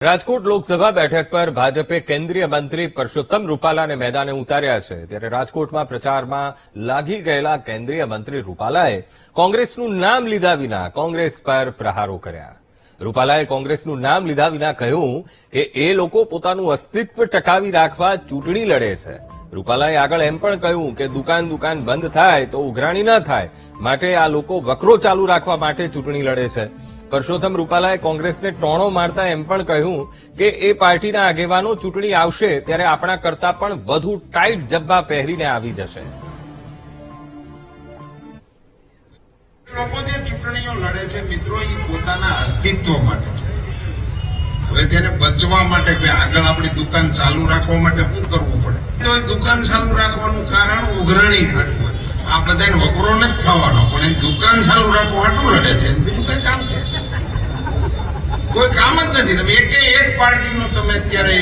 રાજકોટ લોકસભા બેઠક પર ભાજપે કેન્દ્રીય મંત્રી પરસોત્તમ રૂપાલાને મેદાને ઉતાર્યા છે ત્યારે રાજકોટમાં પ્રચારમાં લાગી ગયેલા કેન્દ્રીય મંત્રી રૂપાલાએ કોંગ્રેસનું નામ લીધા વિના કોંગ્રેસ પર પ્રહારો કર્યા। રૂપાલાએ કોંગ્રેસનું નામ લીધા વિના કહ્યું કે એ લોકો પોતાનું અસ્તિત્વ ટકાવી રાખવા ચૂંટણી લડે છે। રૂપાલાએ આગળ એમ પણ કહ્યું કે દુકાન બંધ થાય તો ઉઘરાણી ન થાય, માટે આ લોકો વકરો ચાલુ રાખવા માટે ચૂંટણી લડે છે। પરસોત્તમ રૂપાલાએ કોંગ્રેસને ટોણો મારતા એમ પણ કહ્યું કે એ પાર્ટીના આગેવાનો ચૂંટણી આવશે ત્યારે આપણા કરતા પણ વધુ ટાઈટ જબ્બા પહેરીને આવી જશે। લોકો જે ચૂંટણીઓ લડે છે મિત્રો, એ પોતાના અસ્તિત્વ માટે છે। હવે તેને બચવા માટે આગળ આપણી દુકાન ચાલુ રાખવા માટે શું કરવું પડે? તો એ દુકાન ચાલુ રાખવાનું કારણ ઉઘરાણી હાટવું હોય। આ બધાને વકરો નથી થવાનો, પણ એ દુકાન ચાલુ રાખવા હાટું લડે છે, બીજું કઈ કામ છે? કોઈ કામ જ નથી। તમે એક પાર્ટીનું તમે અત્યારે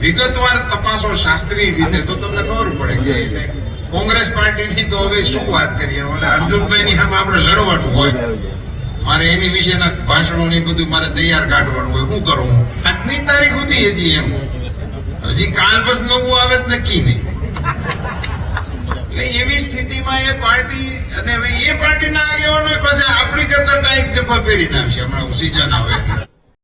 વિગતવાર તપાસો શાસ્ત્રીય રીતે તો તમને ખબર પડે કે કોંગ્રેસ પાર્ટીની તો હવે શું વાત કરીએ। અર્જુનભાઈની સામે આપણે લડવાનું હોય, મારે એની વિશેના ભાષણો ને બધું મારે તૈયાર કાઢવાનું હોય। શું કરું? આજની તારીખ સુધી હજી હજી કાલ પછી નવું આવે જ નક્કી નહીં। એટલે એવી સ્થિતિમાં એ પાર્ટી અને એ પાર્ટીના આગેવાનો પાસે આપણી કરતા ટાઈટ જબ્બા પહેરી નાખશે હમણાં સિઝન આવે।